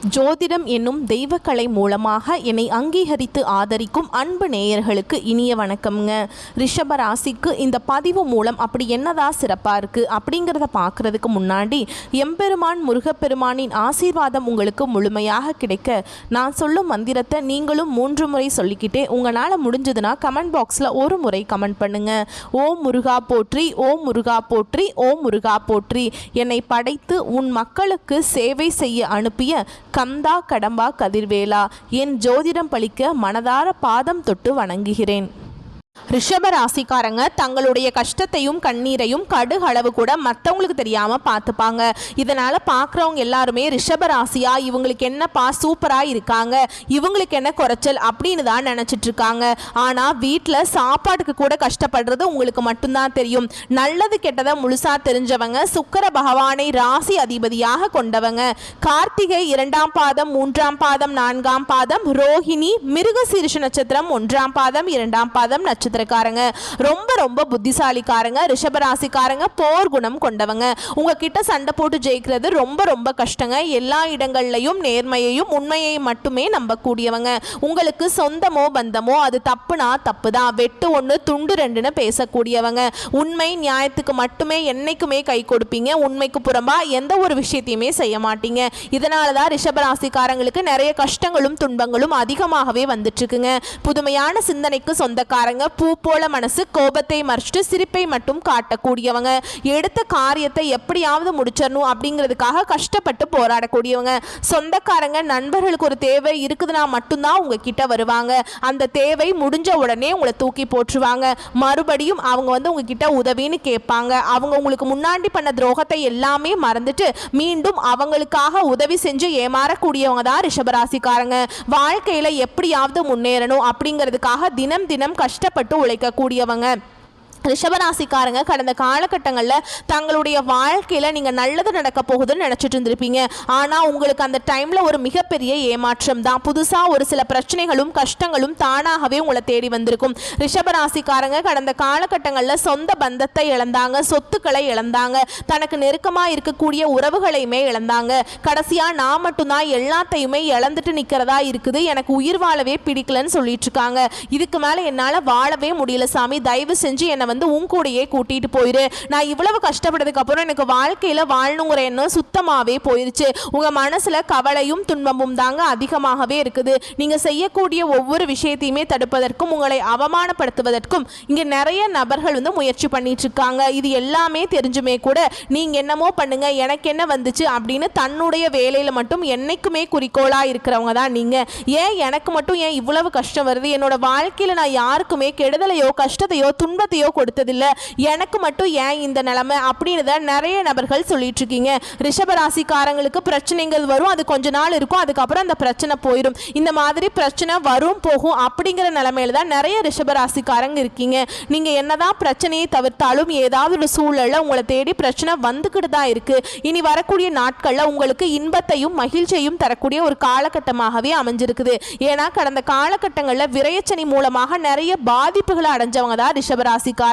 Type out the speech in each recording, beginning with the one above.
ஜோதிடம் என்னும் தெய்வக்கலை மூலமாக என்னை அங்கீகரித்து ஆதரிக்கும் அன்பு நேயர்களுக்கு இனிய வணக்கம்ங்க. ரிஷப ராசிக்கு இந்த பதிவு மூலம் அப்படி என்னதான் சிறப்பாக இருக்குது அப்படிங்கிறத பார்க்குறதுக்கு முன்னாடி எம்பெருமான் முருகப்பெருமானின் ஆசீர்வாதம் உங்களுக்கு முழுமையாக கிடைக்க நான் சொல்லும் மந்திரத்தை நீங்களும் 3 முறை சொல்லிக்கிட்டே உங்களால் முடிஞ்சதுன்னா கமெண்ட் பாக்ஸில் ஒரு முறை கமெண்ட் பண்ணுங்க. ஓம் முருகா போற்றி, ஓம் முருகா போற்றி, ஓம் முருகா போற்றி. என்னை படைத்து உன் மக்களுக்கு சேவை செய்ய அனுப்பிய கந்தா கடம்பா கதிர்வேலா, என் ஜோதிடம் பழிக்க மனதார பாதம் தொட்டு வணங்குகிறேன். ரிஷப ராசிக்காரங்க தங்களுடைய கஷ்டத்தையும் கண்ணீரையும் கடுகளவு கூட மற்றவங்களுக்கு தெரியாமல் பார்த்துப்பாங்க. இதனால் பார்க்குறவங்க எல்லாருமே ரிஷப ராசியா, இவங்களுக்கு என்னப்பா சூப்பராக இருக்காங்க, இவங்களுக்கு என்ன குறைச்சல் அப்படின்னு தான் நினச்சிட்டு இருக்காங்க. ஆனால் வீட்டில் சாப்பாட்டுக்கு கூட கஷ்டப்படுறது உங்களுக்கு மட்டும்தான் தெரியும். நல்லது கெட்டதை முழுசாக தெரிஞ்சவங்க சுக்கிர பகவானை ராசி அதிபதியாக கொண்டவங்க. கார்த்திகை 2ஆம் பாதம் 3ஆம் பாதம் 4ஆம் பாதம், ரோஹிணி மிருகசீரிஷ நட்சத்திரம் 1ஆம் பாதம் 2ஆம் பாதம் நட்சத்திரக்காரங்க. ரொம்ப ரொம்ப புத்திசாலிக்காரங்க. ரிஷபராசிக்காரங்க போர் குணம் கொண்டவங்க. உங்ககிட்ட சண்டை போட்டு ஜெயிக்கிறது ரொம்ப ரொம்ப கஷ்டங்க. எல்லா இடங்கள்லையும் நேர்மையையும் உண்மையை மட்டுமே நம்பக்கூடியவங்க. உங்களுக்கு சொந்தமோ பந்தமோ அது தப்புனா தப்பு தான், வெட்டு 1 துண்டு 2ன்னு பேசக்கூடியவங்க. உண்மை நியாயத்துக்கு மட்டுமே என்னைக்குமே கை கொடுப்பீங்க. உண்மைக்கு புறம்பா எந்த ஒரு விஷயத்தையுமே செய்ய மாட்டீங்க. இதனால தான் ரிஷபராசிக்காரங்களுக்கு நிறைய கஷ்டங்களும் துன்பங்களும் அதிகமாகவே வந்துட்டு இருக்குங்க. புதுமையான சிந்தனைக்கு சொந்தக்காரங்க. பூ போல மனசு, கோபத்தை மறைச்சிட்டு சிரிப்பை மட்டும் காட்டக்கூடியவங்க. எடுத்த காரியத்தை எப்படியாவது முடிச்சிடணும் அப்படிங்கிறதுக்காக கஷ்டப்பட்டு போராடக்கூடியவங்க. சொந்தக்காரங்க நண்பர்களுக்கு ஒரு தேவை இருக்குதுன்னா மட்டும்தான் உங்ககிட்ட வருவாங்க. அந்த தேவை முடிஞ்ச உடனே உங்களை தூக்கி போட்டுருவாங்க. மறுபடியும் அவங்க உங்ககிட்ட உதவின்னு கேட்பாங்க. அவங்க உங்களுக்கு முன்னாடி பண்ண துரோகத்தை எல்லாமே மறந்துட்டு மீண்டும் அவங்களுக்காக உதவி செஞ்சு ஏமாறக்கூடியவங்க தான் ரிஷபராசிக்காரங்க. வாழ்க்கையில் எப்படியாவது முன்னேறணும் அப்படிங்கிறதுக்காக தினம் தினம் கஷ்டப்பட்டு உழைக்கக்கூடியவங்க. ரிஷபராசிக்காரங்க கடந்த காலகட்டங்களில் தங்களுடைய வாழ்க்கையில் நீங்கள் நல்லது நடக்க போகுதுன்னு நினச்சிட்டு இருந்திருப்பீங்க. ஆனால் உங்களுக்கு அந்த டைமில் ஒரு மிகப்பெரிய ஏமாற்றம் தான். புதுசாக ஒரு சில பிரச்சனைகளும் கஷ்டங்களும் தானாகவே உங்களை தேடி வந்திருக்கும். ரிஷபராசிக்காரங்க கடந்த காலகட்டங்களில் சொந்த பந்தத்தை இழந்தாங்க, சொத்துக்களை இழந்தாங்க, தனக்கு நெருக்கமாக இருக்கக்கூடிய உறவுகளையுமே இழந்தாங்க. கடைசியாக நான் மட்டும்தான் எல்லாத்தையுமே இழந்துட்டு நிற்கிறதா இருக்குது, எனக்கு உயிர் வாழவே பிடிக்கலன்னு சொல்லிட்டு இருக்காங்க. இதுக்கு மேலே என்னால் வாழவே முடியல சாமி, தயவு செஞ்சு என்னை உன் கூடையே கூட்டிட்டு போயிரு. நான் இவ்வளவு கஷ்டப்பட்டதுக்கு அப்புறம் எனக்கு வாழ்க்கையில வாழணுங்கிற எண்ணம் சுத்தமாவே போயிருச்சு. உங்க மனசுல கவலையும் துன்பமும் தாங்க அதிகமாகவே இருக்குது. நீங்க செய்யக்கூடிய ஒவ்வொரு விஷயத்தையுமே தடுப்பதற்கும் உங்களை அவமானப்படுத்துவதற்கும் இங்க நிறைய நபர்கள் முயற்சி பண்ணிட்டு இருக்காங்க. இது எல்லாமே தெரிஞ்சுமே கூட நீங்க என்னமோ பண்ணுங்க, எனக்கு என்ன வந்துச்சு அப்படின்னு தன்னுடைய வேலையில மட்டும் என்னைக்குமே குறிக்கோளா இருக்கிறவங்க தான் நீங்க. ஏன் எனக்கு மட்டும் ஏன் இவ்வளவு கஷ்டம் வருது, என்னோட வாழ்க்கையில நான் யாருக்குமே கெடுதலையோ கஷ்டத்தையோ துன்பத்தையோ கொடுத்ததில்லை, எனக்கு மட்டும் ஏன் இந்த நிலைமை அப்படின்னு தான் நிறைய நபர்கள் சொல்லிட்டு இருக்கீங்க. ரிஷபராசிக்காரங்களுக்கு பிரச்சனைகள் வரும், அது கொஞ்ச நாள் இருக்கும், அதுக்கப்புறம் அந்த பிரச்சனை போயிடும். இந்த மாதிரி பிரச்சனை வரும் போகும் அப்படிங்கிற நிலைமையில தான் நிறைய ரிஷபராசிக்காரங்க இருக்கீங்க. நீங்க என்னதான் பிரச்சனையை தவிர்த்தாலும் ஏதாவது ஒரு சூழல்ல உங்களை தேடி பிரச்சனை வந்துக்கிட்டு தான் இருக்கு. இனி வரக்கூடிய நாட்கள்ல உங்களுக்கு இன்பத்தையும் மகிழ்ச்சியையும் தரக்கூடிய ஒரு காலகட்டமாகவே அமைஞ்சிருக்குது. ஏன்னா கடந்த காலகட்டங்களில் விரயச்சனி மூலமாக நிறைய பாதிப்புகளை அடைஞ்சவங்க தான் ரிஷபராசிக்காரங்க.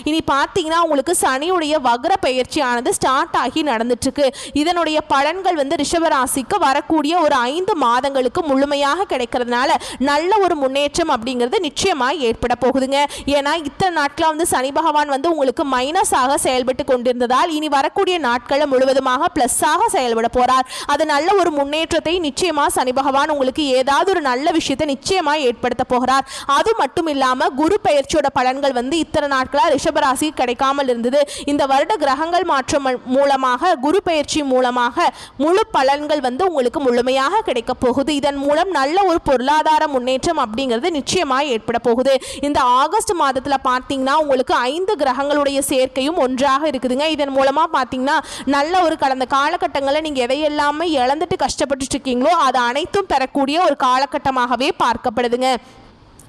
இனி பார்த்தீங்கன்னா உங்களுக்கு சனியுடைய வக்ர பெயர்ச்சியானது ஸ்டார்ட் ஆகி நடந்துட்டு இருக்கு. இதனுடைய பலன்கள் ரிஷபராசிக்கு வரக்கூடிய ஒரு 5 மாதங்களுக்கு முழுமையாக கிடைக்கிறதுனால நல்ல ஒரு முன்னேற்றம் அப்படிங்கிறது நிச்சயமாக ஏற்பட போகுதுங்க. ஏன்னா இத்தனை நாட்களாக சனி பகவான் உங்களுக்கு மைனஸாக செயல்பட்டு கொண்டிருந்ததால் இனி வரக்கூடிய நாட்களில் முழுவதுமாக பிளஸ்ஸாக செயல்பட போறார். அது நல்ல ஒரு முன்னேற்றத்தை நிச்சயமா சனி பகவான் உங்களுக்கு ஏதாவது ஒரு நல்ல விஷயத்தை நிச்சயமா ஏற்படுத்த போகிறார். அது மட்டும் இல்லாம குரு பெயர்ச்சியோட பலன்கள் இத்தனை நாட்களா ரிஷபராசி கிடைக்காமல் இருந்தது. இந்த வருட கிரகங்கள் மாற்றம் மூலமாக குரு பெயர்ச்சி மூலமாக முழு பலன்கள் உங்களுக்கு முழுமையாக கிடைக்க போகுது. இதன் மூலம் நல்ல ஒரு பொருளாதார முன்னேற்றம் அப்படிங்கிறது நிச்சயமாக ஏற்பட போகுது. இந்த ஆகஸ்ட் மாதத்துல பார்த்தீங்கன்னா உங்களுக்கு 5 கிரகங்களுடைய சேர்க்கையும் ஒன்றாக இருக்குதுங்க. இதன் மூலமா பார்த்தீங்கன்னா நல்ல ஒரு கடந்த காலகட்டங்களில் நீங்க எதையெல்லாமே இழந்துட்டு கஷ்டப்பட்டு இருக்கீங்களோ அது அனைத்தும் பெறக்கூடிய ஒரு காலகட்டமாகவே பார்க்கப்படுதுங்க.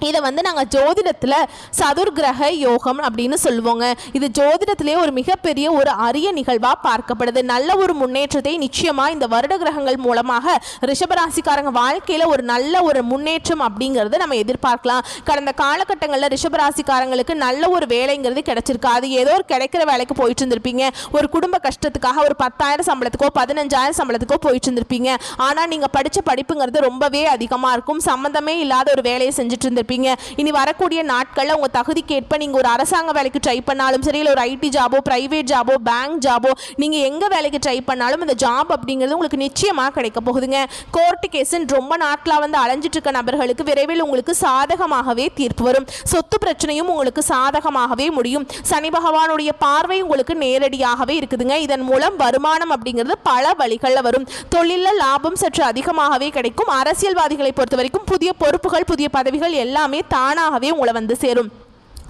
இதை வந்து நாங்கள் ஜோதிடத்தில் சதுர்கிரக யோகம் அப்படின்னு சொல்லுவோங்க. இது ஜோதிடத்திலே ஒரு மிகப்பெரிய ஒரு அரிய நிகழ்வாக பார்க்கப்படுது. நல்ல ஒரு முன்னேற்றத்தை நிச்சயமாக இந்த வருட கிரகங்கள் மூலமாக ரிஷபராசிக்காரங்க வாழ்க்கையில் ஒரு நல்ல ஒரு முன்னேற்றம் அப்படிங்கிறது நம்ம எதிர்பார்க்கலாம். கடந்த காலகட்டங்களில் ரிஷபராசிக்காரங்களுக்கு நல்ல ஒரு வேலைங்கிறது கிடைச்சிருக்காது. ஏதோ ஒரு கிடைக்கிற வேலைக்கு போயிட்டு இருந்திருப்பீங்க. ஒரு குடும்ப கஷ்டத்துக்காக ஒரு 10,000 சம்பளத்துக்கோ 15,000 சம்பளத்துக்கோ போயிட்டு இருந்திருப்பீங்க. ஆனால் நீங்கள் படித்த படிப்புங்கிறது ரொம்பவே அதிகமாக இருக்கும். சம்மந்தமே இல்லாத ஒரு வேலையை செஞ்சுட்டு இருந்திருப்பீங்க. இனி வரக்கூடிய நாட்களில் உங்கள் தகுதிக்கேற்ப நீங்கள் ஒரு அரசாங்க வேலைக்கு ட்ரை பண்ணாலும் சரி, இல்லை ஒரு ஐடி ஜாபோ, பிரைவேட் ஜாபோ, பேங்க் ஜாபோ, நீங்கள் எங்கே வேலைக்கு ட்ரை பண்ணாலும் இந்த ஜாப் அப்படிங்கிறது உங்களுக்கு நிச்சயமாக கிடைக்க போகுதுங்க. கோர்ட்டு கேஸுன்னு ரொம்ப நாட்களாக வந்து அலைஞ்சிட்டு இருக்க நபர்களுக்கு விரைவில் உங்களுக்கு சாதகமாகவே தீர்ப்பு வரும். சொத்து பிரச்சனையும் உங்களுக்கு சாதகமாகவே முடியும். சனி பகவானுடைய பார்வை உங்களுக்கு நேரடியாகவே இருக்குதுங்க. இதன் மூலம் வருமானம் அப்படிங்கிறது பல வழிகளில் வரும். தொழிலில் லாபம் சற்று அதிகமாகவே கிடைக்கும். அரசியல்வாதிகளை பொறுத்த வரைக்கும் புதிய பொறுப்புகள், புதிய பதவிகள் எல்லாமே தானாகவே உங்களை வந்து சேரும்.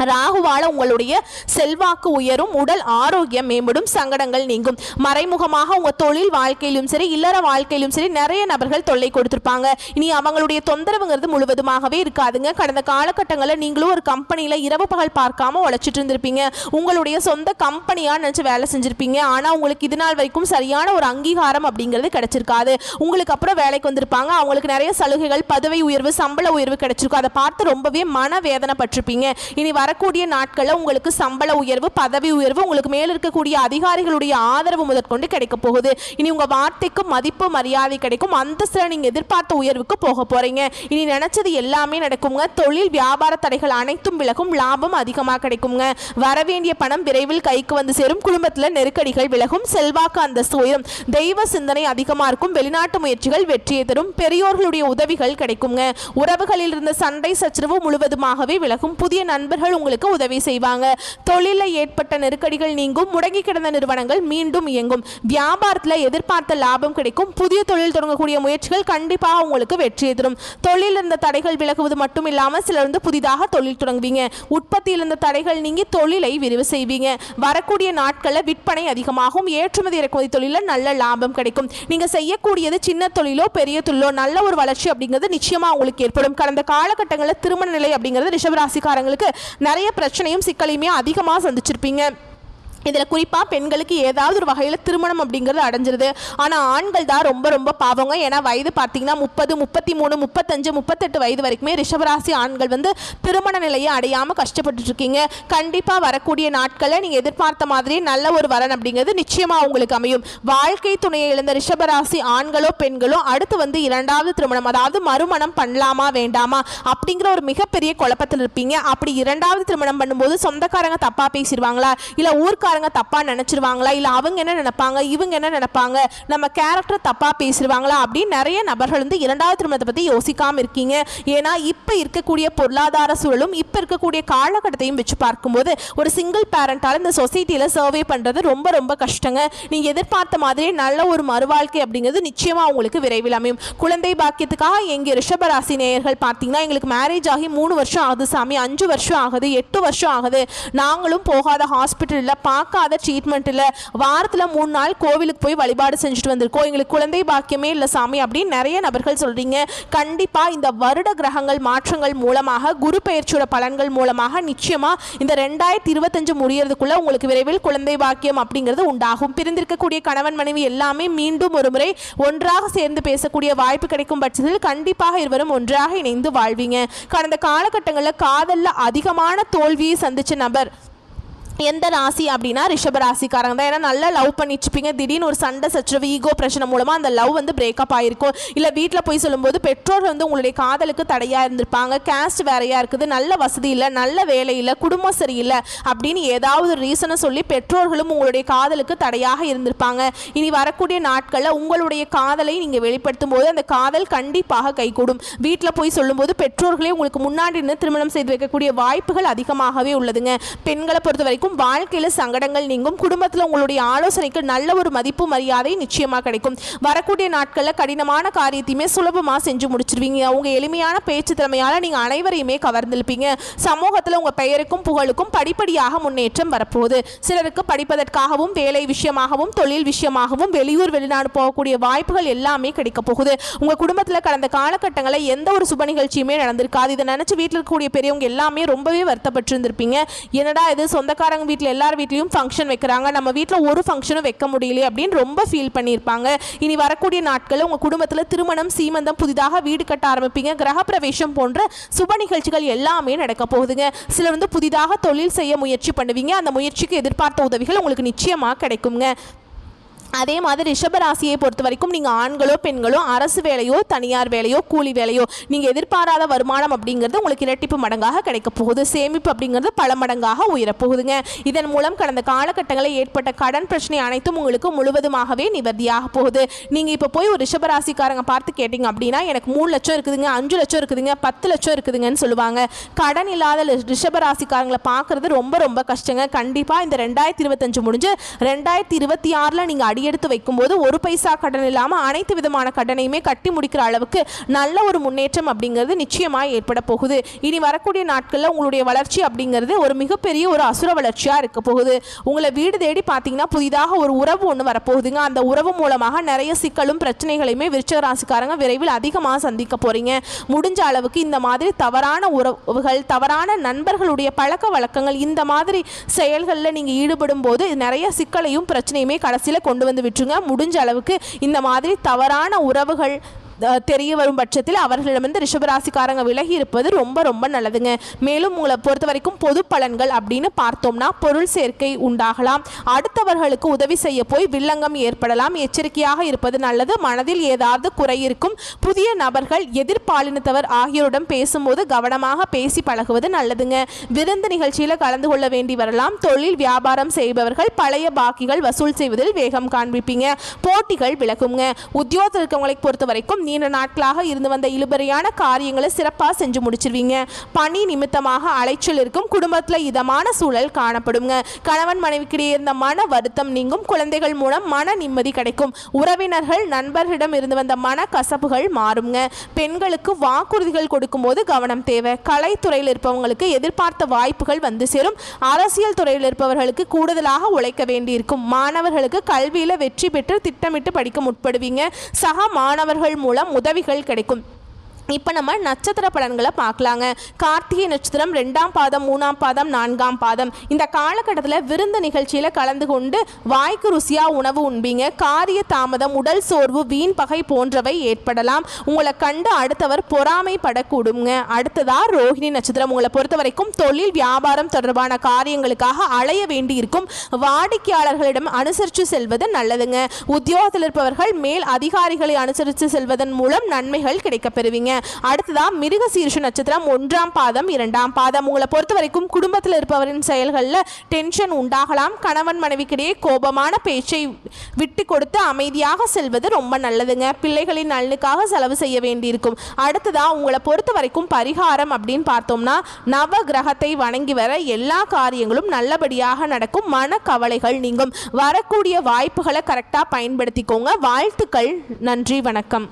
ராகுவால உங்களுடைய செல்வாக்கு உயரும், உடல் ஆரோக்கியம் மேம்படும், சங்கடங்கள் நீங்கும். மறைமுகமாக உங்கள் தொழில் வாழ்க்கையிலும் சரி, இல்லற வாழ்க்கையிலும் சரி நிறைய நபர்கள் தொல்லை கொடுத்துருப்பாங்க. இனி அவங்களுடைய தொந்தரவுங்கிறது முழுவதுமாகவே இருக்காதுங்க. கடந்த காலகட்டங்களில் நீங்களும் ஒரு கம்பெனியில் இரவு பகல் பார்க்காம உழைச்சிட்டு இருந்திருப்பீங்க. உங்களுடைய சொந்த கம்பெனியாக நினச்சி வேலை செஞ்சுருப்பீங்க. ஆனால் உங்களுக்கு இது நாள் வரைக்கும் சரியான ஒரு அங்கீகாரம் அப்படிங்கிறது கிடைச்சிருக்காது. உங்களுக்கு அப்புறம் வேலைக்கு வந்திருப்பாங்க. அவங்களுக்கு நிறைய சலுகைகள், பதவி உயர்வு, சம்பள உயர்வு கிடைச்சிருக்கும். அதை பார்த்து ரொம்பவே மனவேதனைப்பட்டிருப்பீங்க. இனி வரக்கூடிய நாட்களில் உங்களுக்கு சம்பள உயர்வு, பதவி உயர்வு, உங்களுக்கு மேல் இருக்கக்கூடிய அதிகாரிகளுடைய ஆதரவு முதற்கொண்டு கிடைக்க போகுது. இனி உங்கள் வார்த்தைக்கு மதிப்பு மரியாதை கிடைக்கும். அந்தஸ்தில் நீங்கள் எதிர்பார்த்த உயர்வுக்கு போக போகிறீங்க. இனி நினச்சது எல்லாமே நடக்குங்க. தொழில் வியாபார தடைகள் அனைத்தும் விலகும். லாபம் அதிகமாக கிடைக்குங்க. வரவேண்டிய பணம் விரைவில் கைக்கு வந்து சேரும். குடும்பத்தில் நெருக்கடிகள் விலகும். செல்வாக்கு அந்தஸ்து உயரும். தெய்வ சிந்தனை அதிகமாக இருக்கும். வெளிநாட்டு முயற்சிகள் வெற்றியை தரும். பெரியோர்களுடைய உதவிகள் கிடைக்குங்க. உறவுகளில் இருந்த சண்டை சச்சரவு முழுவதுமாகவே விலகும். புதிய நண்பர்கள் உங்களுக்கு உதவி செய்வாங்க. தொழிலில் ஏற்பட்ட நெருக்கடிகள் நீங்கும். முடங்கி கிடந்த நிறுவனங்கள் மீண்டும் இயங்கும். வியாபாரத்தில் எதிர்பார்த்த லாபம் கிடைக்கும். புதிய தொழில் தொடங்கக்கூடிய முயற்சிகள் கண்டிப்பாக உங்களுக்கு வெற்றியை தரும். தொழில் இருந்த தடைகள் விலகுவது மட்டும் இல்லாமல் சிலர் வந்து புதிதாக தொழில் தொடங்குவீங்க. உற்பத்தியில் இருந்த தடைகள் நீங்கி தொழிலை விரிவு செய்வீங்க. வரக்கூடிய நாட்களில் விற்பனை அதிகமாகும். ஏற்றுமதி இறக்குமதி தொழிலில் நல்ல லாபம் கிடைக்கும். நீங்க செய்யக்கூடியது சின்ன தொழிலோ பெரிய தொழிலோ நல்ல ஒரு வளர்ச்சி அப்படிங்கிறது நிச்சயமா உங்களுக்கு ஏற்படும். கடந்த காலகட்டங்களில் திருமண நிலை அப்படிங்கிறது ரிஷபராசிக்காரங்களுக்கு நிறைய பிரச்சனையும் சிக்கலையுமே அதிகமாக சந்திச்சிருப்பீங்க. இதில் குறிப்பாக பெண்களுக்கு ஏதாவது ஒரு வகையில் திருமணம் அப்படிங்கிறது அடைஞ்சிருது. ஆனால் ஆண்கள் தான் ரொம்ப ரொம்ப பாவங்க. ஏன்னா வயது பார்த்தீங்கன்னா 30, 33, 35, 38 வயது வரைக்குமே ரிஷபராசி ஆண்கள் வந்து திருமண நிலையை அடையாமல் கஷ்டப்பட்டு இருக்கீங்க. கண்டிப்பாக வரக்கூடிய நாட்களில் நீங்கள் எதிர்பார்த்த மாதிரி நல்ல ஒரு வரன் அப்படிங்கிறது நிச்சயமாக உங்களுக்கு அமையும். வாழ்க்கை துணையை இழந்த ரிஷபராசி ஆண்களோ பெண்களோ அடுத்து வந்து இரண்டாவது திருமணம், அதாவது மறுமணம் பண்ணலாமா வேண்டாமா அப்படிங்கிற ஒரு மிகப்பெரிய குழப்பத்தில் இருப்பீங்க. அப்படி இரண்டாவது திருமணம் பண்ணும்போது சொந்தக்காரங்க தப்பாக பேசிடுவாங்களா, இல்லை ஊர்க்காரங்க தப்பா நினைச்சிருவாங்களா, இல்ல அவங்க என்ன நினைப்பாங்க, இவங்க என்ன நினைப்பாங்க, நம்ம கேரக்டர் தப்பா பேசிடுவாங்களா அப்படின்னு நிறைய நபர்கள் வந்து இரண்டாவது திருமணத்தை பத்தி யோசிக்காம இருக்கீங்க. ஏன்னா இப்ப இருக்கக்கூடிய பொருளாதார சூழலும் இப்ப இருக்கக்கூடிய காலகட்டத்தையும் வச்சு பார்க்கும்போது ஒரு சிங்கிள் பேரண்டால இந்த சொசைட்டியில சர்வே பண்றது ரொம்ப ரொம்ப கஷ்டங்க. நீங்க எதிர்பார்த்த மாதிரி நல்ல ஒரு மறுவாழ்க்கை அப்படிங்கிறது நிச்சயமா உங்களுக்கு விரைவில் அமையும். குழந்தை பாக்கியத்துக்காக எங்க ரிஷபராசி நேயர்கள் பார்த்தீங்கன்னா எங்களுக்கு மேரேஜ் ஆகி 3 வருஷம் ஆகுது சாமி, 5 வருஷம் ஆகுது, 8 வருஷம் ஆகுது, நாங்களும் போகாத ஹாஸ்பிட்டலில் பார்க்காத ட்ரீட்மெண்ட் இல்லை, வாரத்தில் 3 நாள் கோவிலுக்கு போய் வழிபாடு செஞ்சுட்டு வந்திருக்கோம், எங்களுக்கு குழந்தை பாக்கியமே இல்லை சாமி அப்படின்னு நிறைய நபர்கள் சொல்றீங்க. கண்டிப்பாக இந்த வருட கிரகங்கள் மாற்றங்கள் மூலமாக, குரு பெயர்ச்சியோட பலன்கள் மூலமாக நிச்சயமா இந்த 2025 முடியறதுக்குள்ள உங்களுக்கு விரைவில் குழந்தை பாக்கியம் அப்படிங்கிறது உண்டாகும். பிரிந்திருக்கக்கூடிய கணவன் மனைவி எல்லாமே மீண்டும் ஒரு முறை ஒன்றாக சேர்ந்து பேசக்கூடிய வாய்ப்பு கிடைக்கும் பட்சத்தில் கண்டிப்பாக இருவரும் ஒன்றாக இணைந்து வாழ்வீங்க. கடந்த காலகட்டங்களில் காதலில் அதிகமான தோல்வியை சந்திச்ச நபர் எந்த ராசி அப்படின்னா ரிஷபராசிக்காரங்க தான். ஏன்னா நல்லா லவ் பண்ணிட்டு இருப்பீங்க. திடீர்னு ஒரு சண்டை சச்சரவு, ஈகோ பிரச்சனை மூலமாக அந்த லவ் வந்து பிரேக்கப் ஆகிருக்கும். இல்லை வீட்டில் போய் சொல்லும்போது பெற்றோர் வந்து உங்களுடைய காதலுக்கு தடையாக இருந்திருப்பாங்க. கேஸ்ட் வேறையாக இருக்குது, நல்ல வசதி இல்லை, நல்ல வேலை இல்லை, குடும்பம் சரியில்லை அப்படின்னு ஏதாவது ஒரு ரீசனை சொல்லி பெற்றோர்களும் உங்களுடைய காதலுக்கு தடையாக இருந்திருப்பாங்க. இனி வரக்கூடிய நாட்களில் உங்களுடைய காதலை நீங்கள் வெளிப்படுத்தும் போது அந்த காதல் கண்டிப்பாக கைகூடும். வீட்டில் போய் சொல்லும்போது பெற்றோர்களே உங்களுக்கு முன்னாடி இருந்து திருமணம் செய்து வைக்கக்கூடிய வாய்ப்புகள் அதிகமாகவே உள்ளதுங்க. பெண்களை பொறுத்த வரைக்கும் வரைக்கும் வாழ்க்கையில் சங்கடங்கள் நீங்கும். குடும்பத்தில் உங்களுடைய ஆலோசனைக்கு நல்ல ஒரு மதிப்பு மரியாதை நிச்சயமாக கிடைக்கும். வரக்கூடிய நாட்களில் கடினமான காரியத்தையுமே சுலபமாக செஞ்சு முடிச்சிருவீங்க. உங்க எளிமையான பேச்சு திறமையால் நீங்கள் அனைவரையுமே கவர்ந்திருப்பீங்க. சமூகத்தில் உங்கள் பெயருக்கும் புகழுக்கும் படிப்படியாக முன்னேற்றம் வரப்போகுது. சிலருக்கு படிப்பதற்காகவும் வேலை விஷயமாகவும் தொழில் விஷயமாகவும் வெளியூர் வெளிநாடு போகக்கூடிய வாய்ப்புகள் எல்லாமே கிடைக்க போகுது. உங்கள் குடும்பத்தில் கடந்த காலகட்டங்களில் எந்த ஒரு சுப நிகழ்ச்சியுமே நடந்திருக்காது. இதை நினச்சி வீட்டில் இருக்கக்கூடிய பெரியவங்க எல்லாமே ரொம்பவே வருத்தப்பட்டிருந்திருப்பீங்க. என்னடா இது, சொந்தக்காரங்க வீட்டில் எல்லார் வீட்லையும் ஃபங்க்ஷன் வைக்கிறாங்க, நம்ம வீட்டில் ஒரு ஃபங்க்ஷனும் வைக்க முடியலையே அப்படின்னு ரொம்ப ஃபீல் பண்ணியிருப்பாங்க. இனி வரக்கூடிய நாட்களில் உங்கள் குடும்பத்தில் திருமணம், சீமந்தம், புதிதாக வீடு கட்ட ஆரம்பிப்பீங்க. கிரகப்பிரவேசம் போன்ற சுப நிகழ்ச்சிகள் எல்லாமே நடக்க போகுதுங்க. சிலர் புதிதாக தொழில் செய்ய முயற்சி பண்ணுவீங்க. அந்த முயற்சிக்கு எதிர்பார்த்த உதவிகள் உங்களுக்கு நிச்சயமாக கிடைக்குங்க. அதே மாதிரி ரிஷபராசியை பொறுத்த வரைக்கும் நீங்கள் ஆண்களோ பெண்களோ அரசு வேலையோ தனியார் வேலையோ கூலி வேலையோ நீங்கள் எதிர்பாராத வருமானம் அப்படிங்கிறது உங்களுக்கு இரட்டிப்பு மடங்காக கிடைக்க போகுது. சேமிப்பு அப்படிங்கிறது பல மடங்காக உயரப்போகுதுங்க. இதன் மூலம் கடந்த காலகட்டங்களில் ஏற்பட்ட கடன் பிரச்சனை அனைத்தும் உங்களுக்கு முழுவதுமாகவே நிவர்த்தியாக போகுது. நீங்கள் இப்போ போய் ஒரு ரிஷபராசிக்காரங்க பார்த்து கேட்டிங்க அப்படின்னா எனக்கு 3 லட்சம் இருக்குதுங்க, 5 லட்சம் இருக்குதுங்க, 10 லட்சம் இருக்குதுங்கன்னு சொல்லுவாங்க. கடன் இல்லாத ரிஷபராசிக்காரங்களை பார்க்குறது ரொம்ப ரொம்ப கஷ்டங்க. கண்டிப்பாக இந்த 2025 முடிஞ்சு 2026 நீங்கள் எடுத்து வைக்கும்போது ஒரு பைசா கடன் இல்லாமல் அனைத்து விதமான கடனையுமே கட்டி முடிக்கிற அளவுக்கு நல்ல ஒரு முன்னேற்றம் அப்படிங்கிறது நிச்சயமாக ஏற்பட போகுது. இனி வரக்கூடிய நாட்களில் உங்களுடைய வளர்ச்சி அப்படிங்கிறது ஒரு மிகப்பெரிய ஒரு அசுர வளர்ச்சியாக இருக்க போகுது. உங்களை வீடு தேடி பார்த்தீங்கன்னா புதிதாக ஒரு உறவு ஒன்று வரப்போகுதுங்க. அந்த உறவு மூலமாக நிறைய சிக்கலும் பிரச்சனைகளையுமே விருச்சிக ராசிக்காரங்க விரைவில் அதிகமாக சந்திக்க போறீங்க. முடிஞ்ச அளவுக்கு இந்த மாதிரி தவறான உறவுகள், தவறான நண்பர்களுடைய பழக்க வழக்கங்கள், இந்த மாதிரி செயல்களில் நீங்கள் ஈடுபடும் போது நிறைய சிக்கலையும் பிரச்சனையுமே கடைசியில் கொண்டு வந்து விட்டுருங்க. முடிஞ்ச அளவுக்கு இந்த மாதிரி தவறான உறவுகள் தெரிய வரும் பட்சத்தில் அவர்களிடமிருந்து ரிஷபராசிக்காரங்க விலகி இருப்பது ரொம்ப ரொம்ப நல்லதுங்க. மேலும் உங்களை பொறுத்த வரைக்கும் பொது பலன்கள் அப்படின்னு பார்த்தோம்னா பொருள் சேர்க்கை உண்டாகலாம். அடுத்தவர்களுக்கு உதவி செய்ய போய் வில்லங்கம் ஏற்படலாம். எச்சரிக்கையாக இருப்பது நல்லது. மனதில் ஏதாவது குறை இருக்கும். புதிய நபர்கள், எதிர்பாலினத்தவர் ஆகியோரிடம் பேசும்போது கவனமாக பேசி பழகுவது நல்லதுங்க. விருந்து நிகழ்ச்சியில் கலந்து கொள்ள வேண்டி வரலாம். தொழில் வியாபாரம் செய்பவர்கள் பழைய பாக்கிகள் வசூல் செய்வதில் வேகம் காண்பிப்பீங்க. போட்டிகள் விலகுங்க. உத்தியோகத்தில் இருக்கவங்களை பொறுத்த வரைக்கும் நீண்ட நாட்களாக இருந்து வந்த இழுபறியான காரியங்களை சிறப்பாக செஞ்சு முடிச்சிருவீங்க. பணி நிமித்தமாக அலைச்சல் இருக்கும். குடும்பத்தில் இதமான சூழல் காணப்படுங்க. கணவன் மனைவிக்கிடையே இருந்த மன வருத்தம் நீங்கும். குழந்தைகள் மூலம் மன நிம்மதி கிடைக்கும். உறவினர்கள், நண்பர்களிடம் இருந்து வந்த மன கசப்புகள் மாறுங்க. பெண்களுக்கு வாக்குறுதிகள் கொடுக்கும் போது கவனம் தேவை. கலைத்துறையில் இருப்பவங்களுக்கு எதிர்பார்த்த வாய்ப்புகள் வந்து சேரும். அரசியல் துறையில் இருப்பவர்களுக்கு கூடுதலாக உழைக்க வேண்டியிருக்கும். மாணவர்களுக்கு கல்வியில் வெற்றி பெற்று திட்டமிட்டு படிக்க முற்படுவீங்க. சக மாணவர்கள் மூலம் உதவிகள் கிடைக்கும். இப்போ நம்ம நட்சத்திர பலன்களை பார்க்கலாங்க. கார்த்திகை நட்சத்திரம் 2ஆம் பாதம், 3ஆம் பாதம், 4ஆம் பாதம். இந்த காலகட்டத்தில் விருந்து நிகழ்ச்சியில் கலந்து கொண்டு வாய்க்கு ருசியாக உணவு உண்பீங்க. காரிய தாமதம், உடல் சோர்வு, வீண் பகை போன்றவை ஏற்படலாம். உங்களை கண்டு அடுத்தவர் பொறாமைப்படக்கூடுங்க. அடுத்ததா ரோஹிணி நட்சத்திரம். உங்களை பொறுத்த வரைக்கும் தொழில் வியாபாரம் தொடர்பான காரியங்களுக்காக அலைய வேண்டி இருக்கும். வாடிக்கையாளர்களிடம் அனுசரித்து செல்வது நல்லதுங்க. உத்தியோகத்தில் இருப்பவர்கள் மேல் அதிகாரிகளை அனுசரித்து செல்வதன் மூலம் நன்மைகள் கிடைக்கப்பெறுவீங்க. அடுத்ததா மிருகசீரிஷ நட்சத்திரம் 1ஆம் பாதம், 2ஆம் பாதம். உங்களை பொறுத்த வரைக்கும் குடும்பத்தில் இருப்பவரின் செயல்களில் டென்ஷன் உண்டாகலாம். கணவன் மனைவிக்கிடையே கோபமான பேச்சை விட்டு கொடுத்து அமைதியாக செல்வது ரொம்ப நல்லதுங்க. பிள்ளைகளின் நலனுக்காக செலவு செய்ய வேண்டியிருக்கும். அடுத்ததா உங்களை பொறுத்த வரைக்கும் பரிகாரம் அப்படின்னு பார்த்தோம்னா நவ கிரகத்தை வணங்கி வர எல்லா காரியங்களும் நல்லபடியாக நடக்கும். மன கவலைகள் நீங்கும். வரக்கூடிய வாய்ப்புகளை கரெக்டாக பயன்படுத்திக்கோங்க. வாழ்த்துக்கள். நன்றி, வணக்கம்.